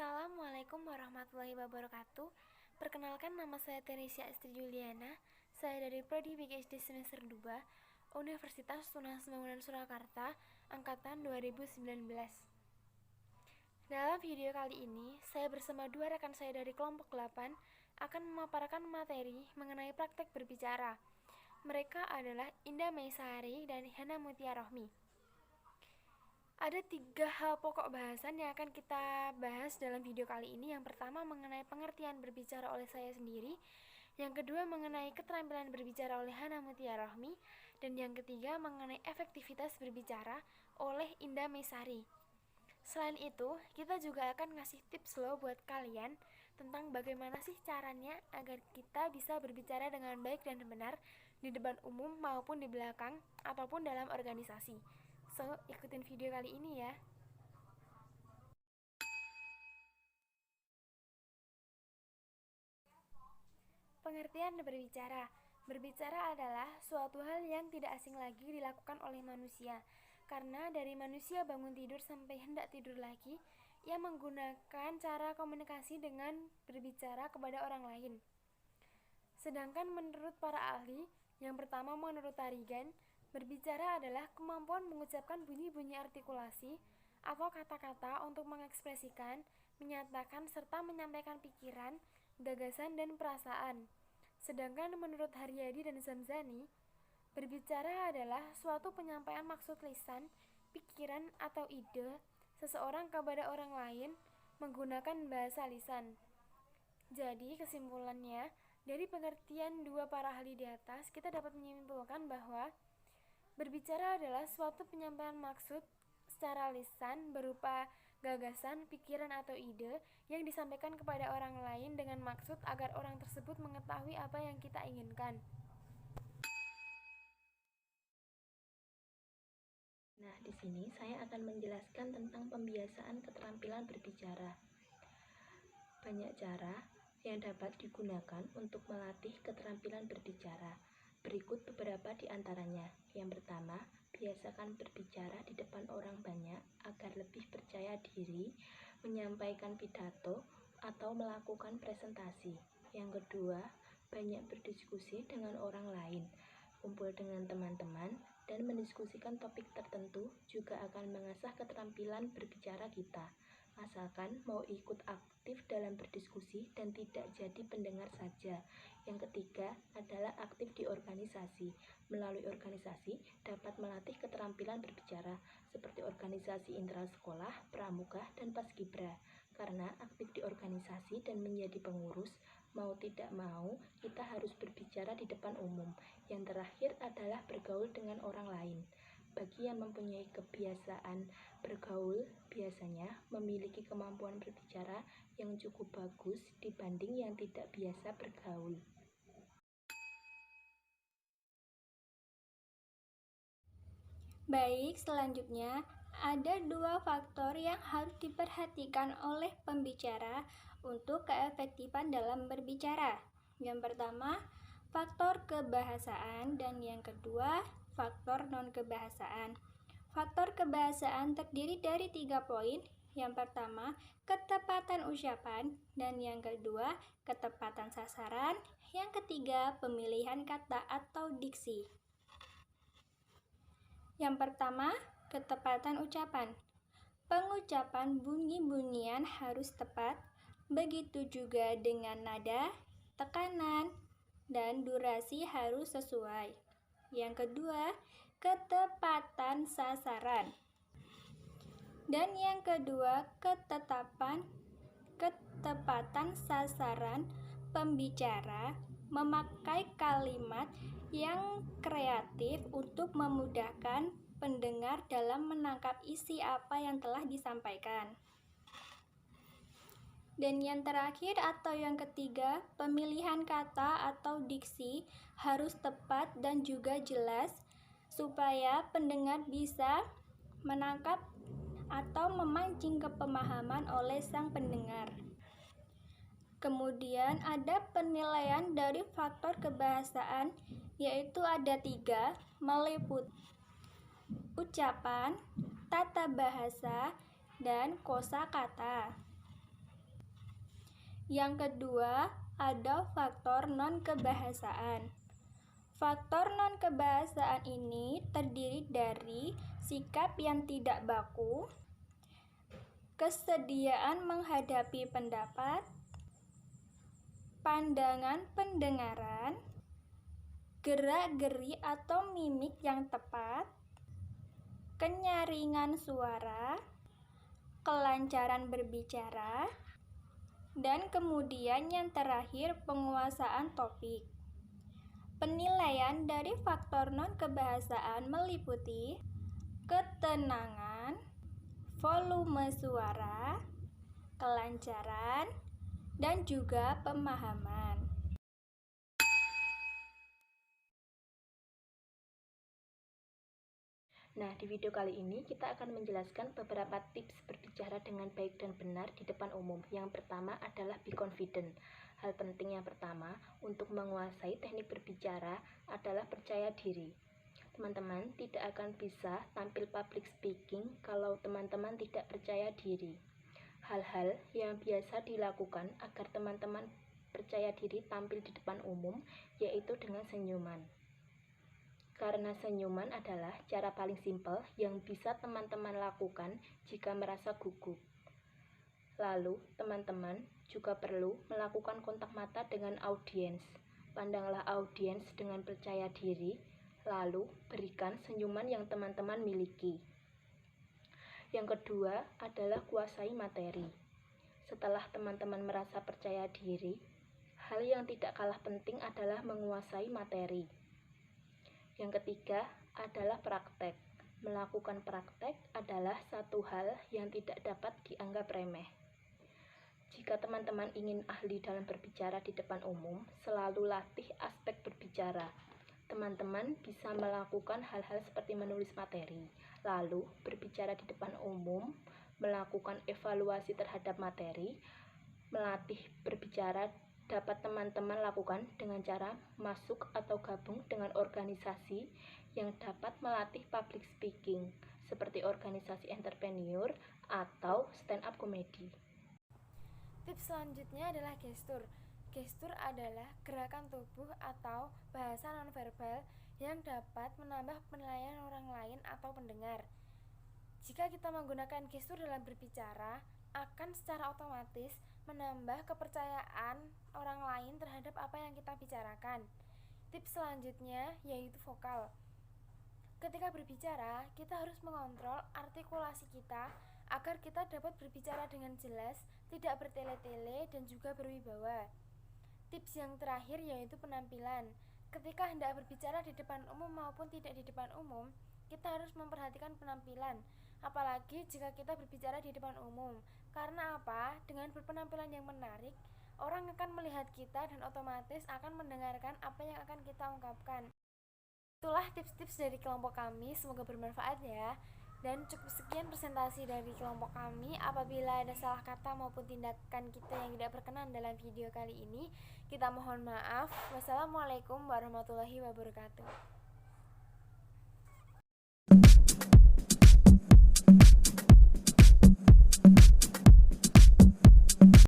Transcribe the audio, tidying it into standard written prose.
Assalamualaikum warahmatullahi wabarakatuh. Perkenalkan, nama saya Teresia Estri Juliana. Saya dari Prodi PGSD semester 2 Universitas Tunas Bangunan Surakarta angkatan 2019. Dalam video kali ini, saya bersama dua rekan saya dari kelompok 8 akan memaparkan materi mengenai praktek berbicara. Mereka adalah Indah Maisari dan Hana Mutia Rohmi. Ada 3 hal pokok bahasan yang akan kita bahas dalam video kali ini. Yang pertama mengenai pengertian berbicara oleh saya sendiri, yang kedua mengenai keterampilan berbicara oleh Hana Mutia Rohmi, dan yang ketiga mengenai efektivitas berbicara oleh Indah Maisari. Selain itu, kita juga akan ngasih tips loh buat kalian tentang bagaimana sih caranya agar kita bisa berbicara dengan baik dan benar di depan umum maupun di belakang ataupun dalam organisasi. So, ikutin video kali ini ya. Pengertian berbicara. Berbicara adalah suatu hal yang tidak asing lagi dilakukan oleh manusia. Karena dari manusia bangun tidur sampai hendak tidur lagi, ia menggunakan cara komunikasi dengan berbicara kepada orang lain. Sedangkan menurut para ahli, yang pertama menurut Tarigan, berbicara adalah kemampuan mengucapkan bunyi-bunyi artikulasi atau kata-kata untuk mengekspresikan, menyatakan, serta menyampaikan pikiran, gagasan, dan perasaan. Sedangkan menurut Haryadi dan Zamzani, berbicara adalah suatu penyampaian maksud lisan, pikiran, atau ide seseorang kepada orang lain menggunakan bahasa lisan. Jadi kesimpulannya, dari pengertian dua para ahli di atas, kita dapat menyimpulkan bahwa berbicara adalah suatu penyampaian maksud secara lisan berupa gagasan, pikiran, atau ide yang disampaikan kepada orang lain dengan maksud agar orang tersebut mengetahui apa yang kita inginkan. Nah, di sini saya akan menjelaskan tentang pembiasaan keterampilan berbicara. Banyak cara yang dapat digunakan untuk melatih keterampilan berbicara. Berikut beberapa di antaranya. Yang pertama, biasakan berbicara di depan orang banyak agar lebih percaya diri, menyampaikan pidato, atau melakukan presentasi. Yang kedua, banyak berdiskusi dengan orang lain, kumpul dengan teman-teman, dan mendiskusikan topik tertentu juga akan mengasah keterampilan berbicara kita. Asalkan mau ikut aktif dalam berdiskusi dan tidak jadi pendengar saja. Yang ketiga adalah aktif di organisasi. Melalui organisasi dapat melatih keterampilan berbicara seperti organisasi intrasekolah, pramuka, dan paskibra. Karena aktif di organisasi dan menjadi pengurus, mau tidak mau kita harus berbicara di depan umum. Yang terakhir adalah bergaul dengan orang lain. Bagi yang mempunyai kebiasaan bergaul, biasanya memiliki kemampuan berbicara yang cukup bagus dibanding yang tidak biasa bergaul. Baik, selanjutnya ada 2 faktor yang harus diperhatikan oleh pembicara untuk keefektifan dalam berbicara. Yang pertama, faktor kebahasaan, dan yang kedua, faktor non-kebahasaan. Faktor kebahasaan terdiri dari 3 poin. Yang pertama, ketepatan ucapan, dan yang kedua, ketepatan sasaran, yang ketiga, pemilihan kata atau diksi. Yang pertama, ketepatan ucapan. Pengucapan bunyi-bunyian harus tepat, begitu juga dengan nada, tekanan, dan durasi harus sesuai. Yang kedua, ketepatan sasaran. Dan yang kedua, ketepatan sasaran pembicara memakai kalimat yang kreatif untuk memudahkan pendengar dalam menangkap isi apa yang telah disampaikan. Dan yang terakhir atau yang ketiga, pemilihan kata atau diksi harus tepat dan juga jelas supaya pendengar bisa menangkap atau memancing kepemahaman oleh sang pendengar. Kemudian ada penilaian dari faktor kebahasaan, yaitu ada 3, meliputi ucapan, tata bahasa, dan kosakata. Yang kedua, ada faktor non-kebahasaan. Faktor non-kebahasaan ini terdiri dari sikap yang tidak baku, kesediaan menghadapi pendapat, pandangan pendengaran, gerak-geri atau mimik yang tepat, kenyaringan suara, kelancaran berbicara, dan kemudian yang terakhir penguasaan topik. Penilaian dari faktor non-kebahasaan meliputi ketenangan, volume suara, kelancaran, dan juga pemahaman. Nah, di video kali ini kita akan menjelaskan beberapa tips berbicara dengan baik dan benar di depan umum. Yang pertama adalah be confident. Hal penting yang pertama untuk menguasai teknik berbicara adalah percaya diri. Teman-teman tidak akan bisa tampil public speaking kalau teman-teman tidak percaya diri. Hal-hal yang biasa dilakukan agar teman-teman percaya diri tampil di depan umum yaitu dengan senyuman. Karena senyuman adalah cara paling simpel yang bisa teman-teman lakukan jika merasa gugup. Lalu, teman-teman juga perlu melakukan kontak mata dengan audiens. Pandanglah audiens dengan percaya diri, lalu berikan senyuman yang teman-teman miliki. Yang kedua adalah kuasai materi. Setelah teman-teman merasa percaya diri, hal yang tidak kalah penting adalah menguasai materi. Yang ketiga adalah praktek. Melakukan praktek adalah satu hal yang tidak dapat dianggap remeh. Jika teman-teman ingin ahli dalam berbicara di depan umum, selalu latih aspek berbicara. Teman-teman bisa melakukan hal-hal seperti menulis materi, lalu berbicara di depan umum, melakukan evaluasi terhadap materi, melatih berbicara dapat teman-teman lakukan dengan cara masuk atau gabung dengan organisasi yang dapat melatih public speaking, seperti organisasi entrepreneur atau stand-up comedy. Tips selanjutnya adalah gestur. Gestur adalah gerakan tubuh atau bahasa nonverbal yang dapat menambah penilaian orang lain atau pendengar. Jika kita menggunakan gestur dalam berbicara, akan secara otomatis menambah kepercayaan orang lain terhadap apa yang kita bicarakan. Tips selanjutnya yaitu vokal. Ketika berbicara, kita harus mengontrol artikulasi kita agar kita dapat berbicara dengan jelas, tidak bertele-tele dan juga berwibawa. Tips yang terakhir yaitu penampilan. Ketika hendak berbicara di depan umum maupun tidak di depan umum, kita harus memperhatikan penampilan. Apalagi jika kita berbicara di depan umum. Karena apa? Dengan berpenampilan yang menarik, orang akan melihat kita dan otomatis akan mendengarkan apa yang akan kita ungkapkan. Itulah tips-tips dari kelompok kami, semoga bermanfaat ya. Dan cukup sekian presentasi dari kelompok kami. Apabila ada salah kata maupun tindakan kita yang tidak berkenan dalam video kali ini, kita mohon maaf. Wassalamualaikum warahmatullahi wabarakatuh.